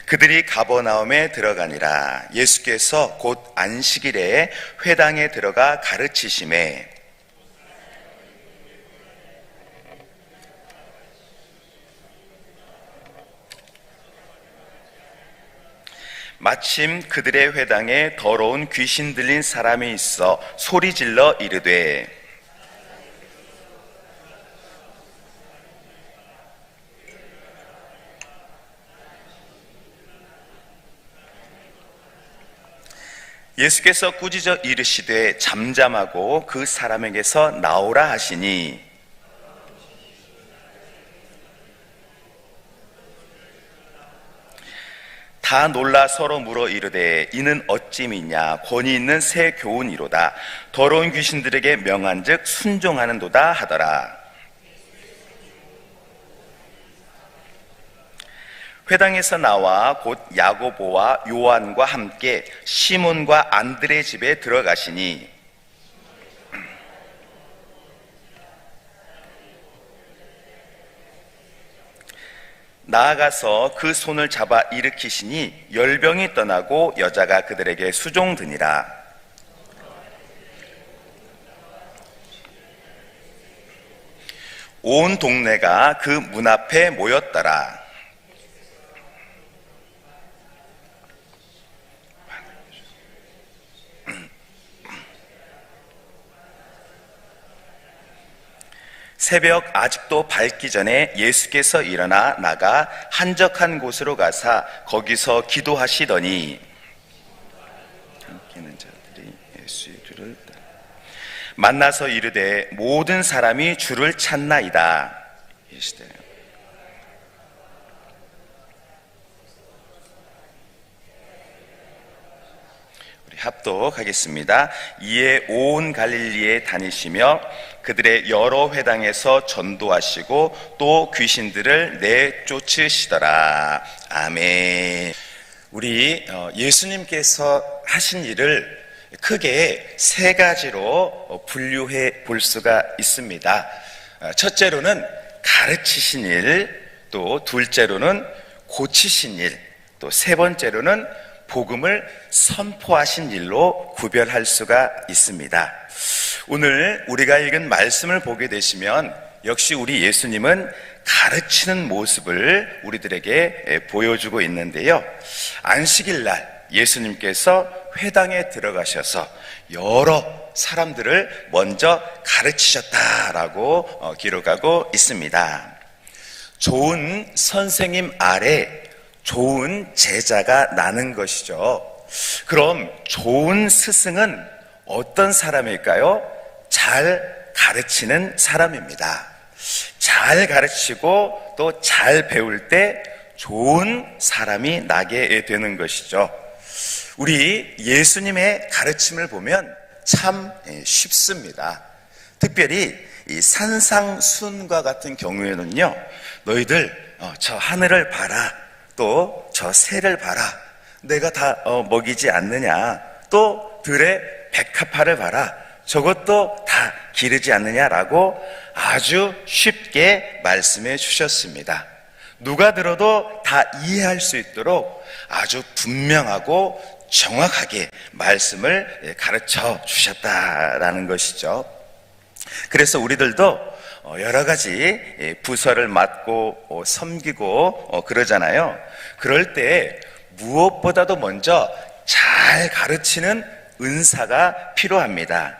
그들이 가버나움에 들어가니라. 예수께서 곧 안식일에 회당에 들어가 가르치심에 마침 그들의 회당에 더러운 귀신 들린 사람이 있어 소리질러 이르되 예수께서 꾸짖어 이르시되 잠잠하고 그 사람에게서 나오라 하시니 다 놀라 서로 물어 이르되 이는 어찌 믿냐 권위 있는 새 교훈이로다. 더러운 귀신들에게 명한즉 순종하는도다 하더라. 회당에서 나와 곧 야고보와 요한과 함께 시몬과 안드레 집에 들어가시니 나아가서 그 손을 잡아 일으키시니 열병이 떠나고 여자가 그들에게 수종드니라. 온 동네가 그 문 앞에 모였더라. 새벽 아직도 밝기 전에 예수께서 일어나 나가 한적한 곳으로 가사 거기서 기도하시더니 함께는 자들이 예수의 뒤를 만나서 이르되 모든 사람이 주를 찾나이다. 우리 합독하겠습니다. 이에 온 갈릴리에 다니시며 그들의 여러 회당에서 전도하시고 또 귀신들을 내쫓으시더라. 아멘. 우리 예수님께서 하신 일을 크게 세 가지로 분류해 볼 수가 있습니다. 첫째로는 가르치신 일, 또 둘째로는 고치신 일, 또 세 번째로는 복음을 선포하신 일로 구별할 수가 있습니다. 오늘 우리가 읽은 말씀을 보게 되시면 역시 우리 예수님은 가르치는 모습을 우리들에게 보여주고 있는데요. 안식일 날 예수님께서 회당에 들어가셔서 여러 사람들을 먼저 가르치셨다라고 기록하고 있습니다. 좋은 선생님 아래 좋은 제자가 나는 것이죠. 그럼 좋은 스승은 어떤 사람일까요? 잘 가르치는 사람입니다. 잘 가르치고 또 잘 배울 때 좋은 사람이 나게 되는 것이죠. 우리 예수님의 가르침을 보면 참 쉽습니다. 특별히 이 산상순과 같은 경우에는요, 너희들 저 하늘을 봐라, 또 저 새를 봐라, 내가 다 먹이지 않느냐, 또 들의 백합화를 봐라, 저것도 다 기르지 않느냐라고 아주 쉽게 말씀해 주셨습니다. 누가 들어도 다 이해할 수 있도록 아주 분명하고 정확하게 말씀을 가르쳐 주셨다라는 것이죠. 그래서 우리들도 여러 가지 부서를 맡고 섬기고 그러잖아요. 그럴 때 무엇보다도 먼저 잘 가르치는 은사가 필요합니다.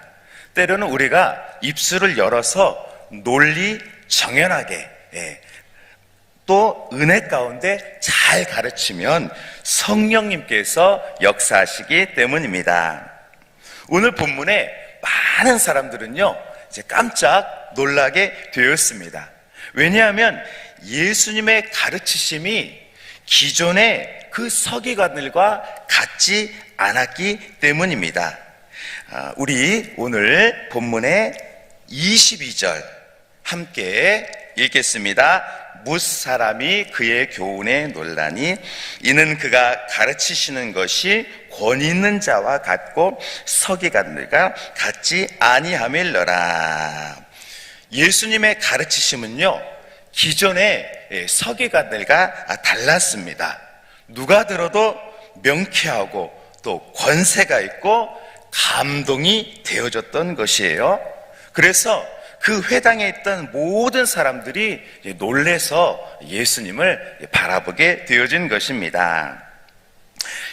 때로는 우리가 입술을 열어서 논리 정연하게 또 은혜 가운데 잘 가르치면 성령님께서 역사하시기 때문입니다. 오늘 본문에 많은 사람들은요, 이제 깜짝 놀라게 되었습니다. 왜냐하면 예수님의 가르치심이 기존의 그 서기관들과 같지 않았기 때문입니다. 우리 오늘 본문의 22절 함께 읽겠습니다. 뭇사람이 그의 교훈에 놀라니 이는 그가 가르치시는 것이 권위 있는 자와 같고 서기관들과 같지 아니함일러라. 예수님의 가르치심은요, 기존의 서기관들과 달랐습니다. 누가 들어도 명쾌하고 또 권세가 있고 감동이 되어졌던 것이에요. 그래서 그 회당에 있던 모든 사람들이 놀래서 예수님을 바라보게 되어진 것입니다.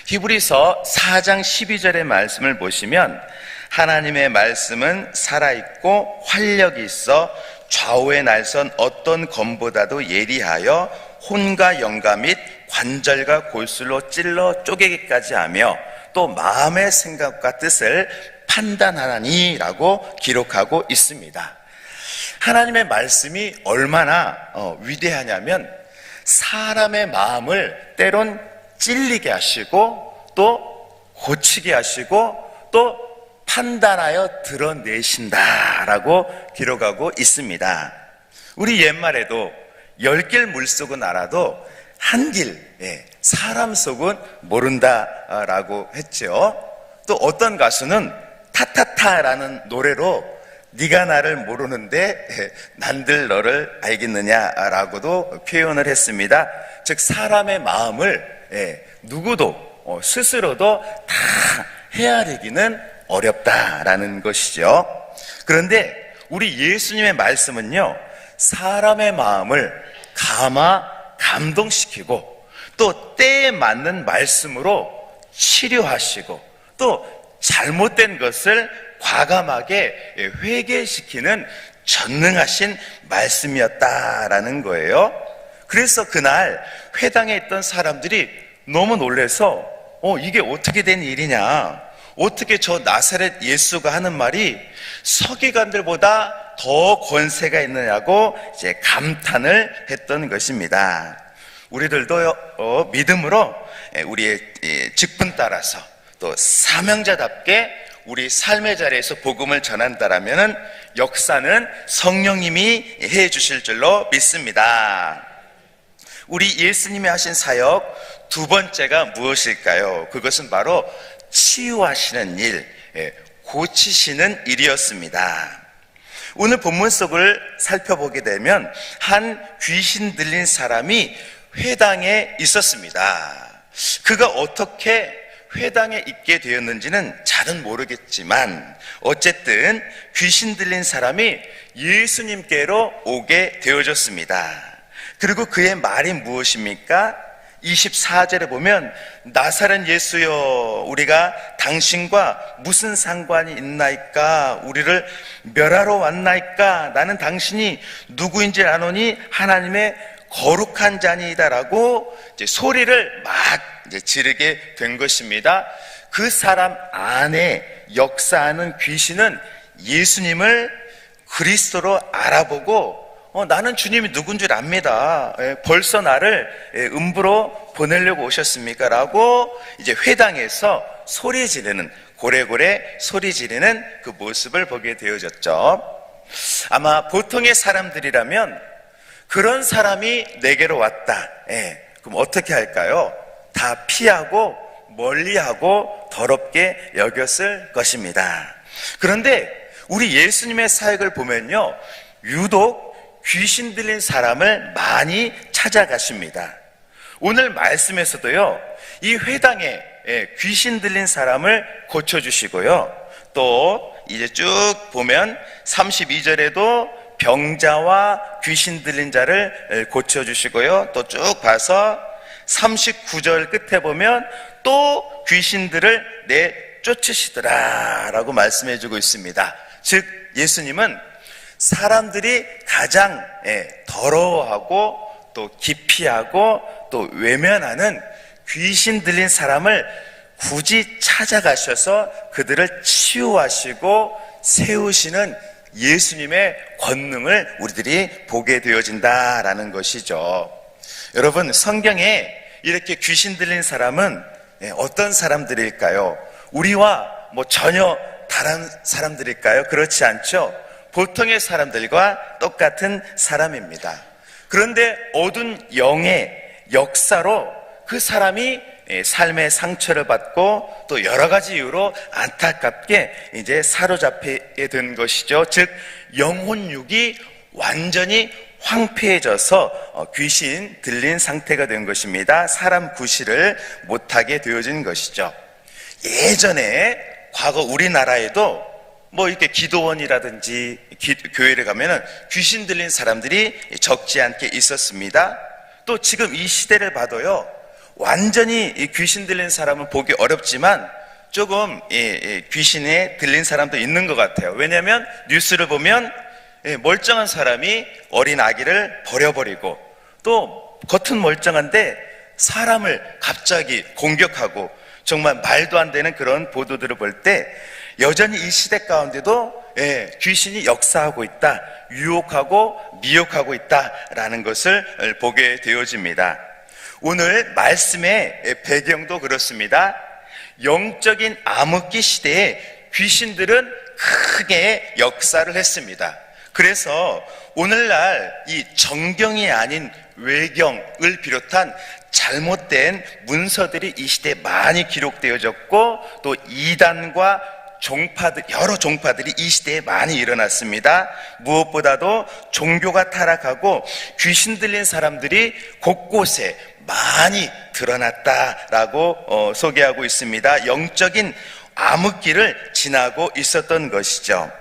히브리서 4장 12절의 말씀을 보시면 하나님의 말씀은 살아있고 활력이 있어 좌우의 날선 어떤 검보다도 예리하여 혼과 영과 및 관절과 골수로 찔러 쪼개기까지 하며 또 마음의 생각과 뜻을 판단하나니라고 기록하고 있습니다. 하나님의 말씀이 얼마나 위대하냐면 사람의 마음을 때론 찔리게 하시고 또 고치게 하시고 또 판단하여 드러내신다라고 기록하고 있습니다. 우리 옛말에도 10길 물속은 알아도 한 길, 사람 속은 모른다라고 했죠. 또 어떤 가수는 타타타라는 노래로 네가 나를 모르는데 난들 너를 알겠느냐라고도 표현을 했습니다. 즉 사람의 마음을 누구도 스스로도 다 헤아리기는 어렵다라는 것이죠. 그런데 우리 예수님의 말씀은요, 사람의 마음을 감동시키고 또 때에 맞는 말씀으로 치료하시고 또 잘못된 것을 과감하게 회개시키는 전능하신 말씀이었다라는 거예요. 그래서 그날 회당에 있던 사람들이 너무 놀라서 이게 어떻게 된 일이냐, 어떻게 저 나사렛 예수가 하는 말이 서기관들보다 더 권세가 있느냐고 이제 감탄을 했던 것입니다. 우리들도 믿음으로 우리의 직분 따라서 또 사명자답게 우리 삶의 자리에서 복음을 전한다라면 역사는 성령님이 해 주실 줄로 믿습니다. 우리 예수님이 하신 사역 두 번째가 무엇일까요? 그것은 바로 치유하시는 일, 고치시는 일이었습니다. 오늘 본문 속을 살펴보게 되면 한 귀신 들린 사람이 회당에 있었습니다. 그가 어떻게 회당에 있게 되었는지는 잘은 모르겠지만 어쨌든 귀신 들린 사람이 예수님께로 오게 되어졌습니다. 그리고 그의 말이 무엇입니까? 24절에 보면 나사렛 예수여, 우리가 당신과 무슨 상관이 있나이까? 우리를 멸하러 왔나이까? 나는 당신이 누구인지 아노니 하나님의 거룩한 자니이다라고 이제 소리를 막 이제 지르게 된 것입니다. 그 사람 안에 역사하는 귀신은 예수님을 그리스도로 알아보고 나는 주님이 누군 줄 압니다. 벌써 나를 음부로 보내려고 오셨습니까? 라고 이제 회당에서 소리 지르는, 고래고래 소리 지르는 그 모습을 보게 되어졌죠. 아마 보통의 사람들이라면 그런 사람이 내게로 왔다. 그럼 어떻게 할까요? 다 피하고 멀리하고 더럽게 여겼을 것입니다. 그런데 우리 예수님의 사역을 보면요, 유독 귀신 들린 사람을 많이 찾아가십니다. 오늘 말씀에서도요, 이 회당에 귀신 들린 사람을 고쳐주시고요, 또 이제 쭉 보면 32절에도 병자와 귀신 들린 자를 고쳐주시고요, 또 쭉 봐서 39절 끝에 보면 또 귀신들을 내쫓으시더라 라고 말씀해주고 있습니다. 즉 예수님은 사람들이 가장 더러워하고 또 기피하고 또 외면하는 귀신 들린 사람을 굳이 찾아가셔서 그들을 치유하시고 세우시는 예수님의 권능을 우리들이 보게 되어진다라는 것이죠. 여러분, 성경에 이렇게 귀신 들린 사람은 어떤 사람들일까요? 우리와 전혀 다른 사람들일까요? 그렇지 않죠? 보통의 사람들과 똑같은 사람입니다. 그런데 어두운 영의 역사로 그 사람이 삶의 상처를 받고 또 여러 가지 이유로 안타깝게 이제 사로잡히게 된 것이죠. 즉 영혼육이 완전히 황폐해져서 귀신 들린 상태가 된 것입니다. 사람 구실을 못하게 되어진 것이죠. 예전에 과거 우리나라에도 이렇게 기도원이라든지 교회를 가면은 귀신 들린 사람들이 적지 않게 있었습니다. 또 지금 이 시대를 봐도요, 완전히 이 귀신 들린 사람은 보기 어렵지만 조금 귀신에 들린 사람도 있는 것 같아요. 왜냐하면 뉴스를 보면 멀쩡한 사람이 어린 아기를 버려버리고, 또 겉은 멀쩡한데 사람을 갑자기 공격하고, 정말 말도 안 되는 그런 보도들을 볼 때 여전히 이 시대 가운데도 귀신이 역사하고 있다, 유혹하고 미혹하고 있다라는 것을 보게 되어집니다. 오늘 말씀의 배경도 그렇습니다. 영적인 암흑기 시대에 귀신들은 크게 역사를 했습니다. 그래서 오늘날 이 정경이 아닌 외경을 비롯한 잘못된 문서들이 이 시대에 많이 기록되어졌고, 또 이단과 여러 종파들이 이 시대에 많이 일어났습니다. 무엇보다도 종교가 타락하고 귀신 들린 사람들이 곳곳에 많이 드러났다라고 소개하고 있습니다. 영적인 암흑기를 지나고 있었던 것이죠.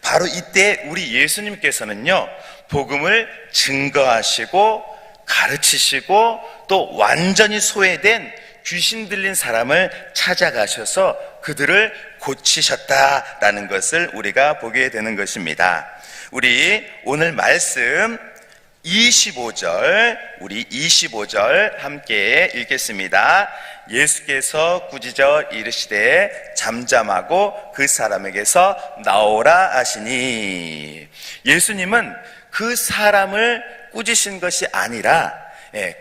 바로 이때 우리 예수님께서는요, 복음을 증거하시고 가르치시고 또 완전히 소외된 귀신 들린 사람을 찾아가셔서 그들을 고치셨다라는 것을 우리가 보게 되는 것입니다. 우리 오늘 말씀 25절 함께 읽겠습니다. 예수께서 꾸짖어 이르시되 잠잠하고 그 사람에게서 나오라 하시니, 예수님은 그 사람을 꾸짖으신 것이 아니라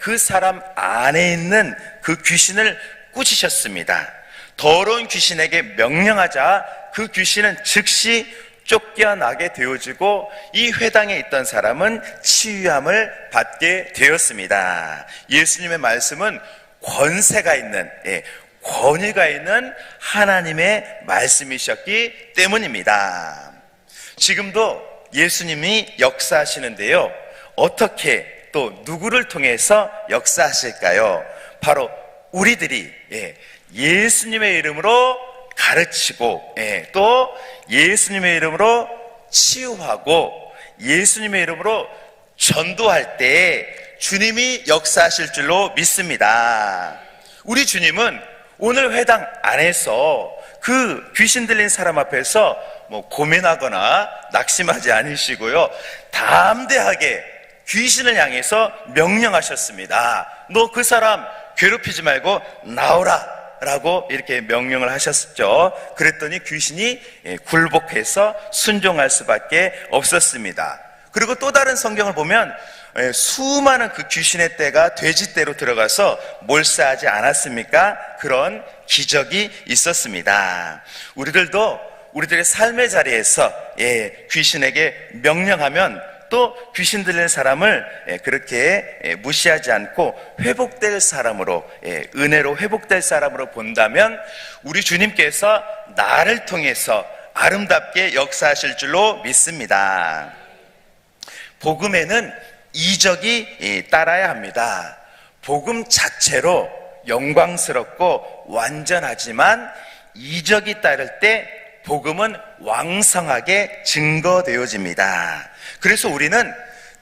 그 사람 안에 있는 그 귀신을 꾸짖으셨습니다. 더러운 귀신에게 명령하자 그 귀신은 즉시 쫓겨나게 되어지고 이 회당에 있던 사람은 치유함을 받게 되었습니다. 예수님의 말씀은 권세가 있는, 권위가 있는 하나님의 말씀이셨기 때문입니다. 지금도 예수님이 역사하시는데요, 어떻게 또 누구를 통해서 역사하실까요? 바로 우리들이 예수님의 이름으로 가르치고, 또 예수님의 이름으로 치유하고 예수님의 이름으로 전도할 때 주님이 역사하실 줄로 믿습니다. 우리 주님은 오늘 회당 안에서 그 귀신 들린 사람 앞에서 고민하거나 낙심하지 않으시고요, 담대하게 귀신을 향해서 명령하셨습니다. 너 그 사람 괴롭히지 말고 나오라 라고 이렇게 명령을 하셨죠. 그랬더니 귀신이 굴복해서 순종할 수밖에 없었습니다. 그리고 또 다른 성경을 보면 수많은 그 귀신의 떼가 돼지떼로 들어가서 몰사하지 않았습니까? 그런 기적이 있었습니다. 우리들도 우리들의 삶의 자리에서 귀신에게 명령하면 또 귀신 들린 사람을 그렇게 무시하지 않고 회복될 사람으로, 은혜로 회복될 사람으로 본다면 우리 주님께서 나를 통해서 아름답게 역사하실 줄로 믿습니다. 복음에는 이적이 따라야 합니다. 복음 자체로 영광스럽고 완전하지만 이적이 따를 때 복음은 왕성하게 증거되어집니다. 그래서 우리는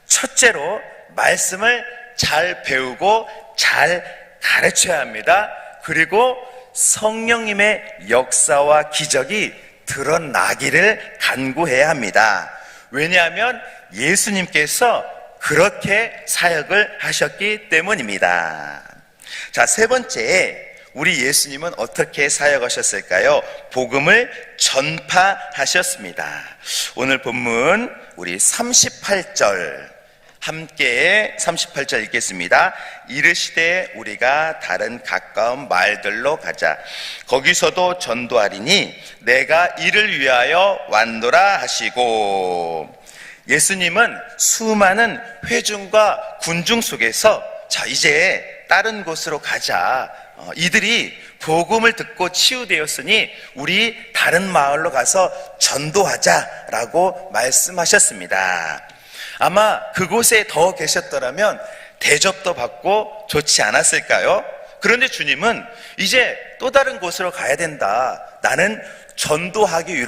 첫째로 말씀을 잘 배우고 잘 가르쳐야 합니다. 그리고 성령님의 역사와 기적이 드러나기를 간구해야 합니다. 왜냐하면 예수님께서 그렇게 사역을 하셨기 때문입니다. 자, 세 번째, 우리 예수님은 어떻게 사역하셨을까요? 복음을 전파하셨습니다. 오늘 본문 우리 38절 함께 38절 읽겠습니다. 이르시되 우리가 다른 가까운 마을들로 가자. 거기서도 전도하리니 내가 이를 위하여 왔노라 하시고, 예수님은 수많은 회중과 군중 속에서 자, 이제 다른 곳으로 가자. 이들이 복음을 듣고 치유되었으니 우리 다른 마을로 가서 전도하자라고 말씀하셨습니다. 아마 그곳에 더 계셨더라면 대접도 받고 좋지 않았을까요? 그런데 주님은 이제 또 다른 곳으로 가야 된다. 나는 전도하기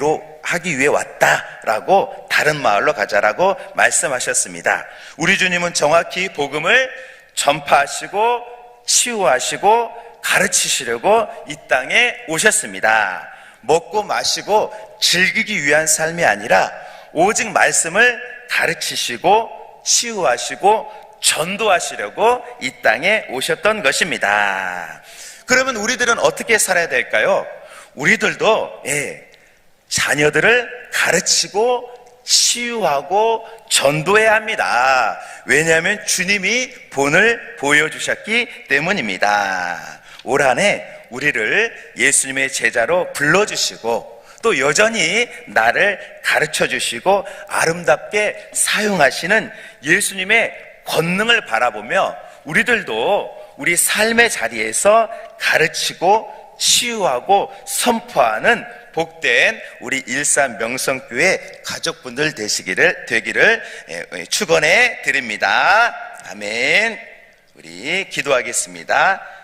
위해 왔다라고 다른 마을로 가자라고 말씀하셨습니다. 우리 주님은 정확히 복음을 전파하시고 치유하시고 가르치시려고 이 땅에 오셨습니다. 먹고 마시고 즐기기 위한 삶이 아니라 오직 말씀을 가르치시고 치유하시고 전도하시려고 이 땅에 오셨던 것입니다. 그러면 우리들은 어떻게 살아야 될까요? 우리들도 자녀들을 가르치고 치유하고 전도해야 합니다. 왜냐하면 주님이 본을 보여주셨기 때문입니다. 올 한 해 우리를 예수님의 제자로 불러주시고 또 여전히 나를 가르쳐주시고 아름답게 사용하시는 예수님의 권능을 바라보며 우리들도 우리 삶의 자리에서 가르치고 치유하고 선포하는 복된 우리 일산 명성교회 가족분들 되기를 축원해 드립니다. 아멘. 우리 기도하겠습니다.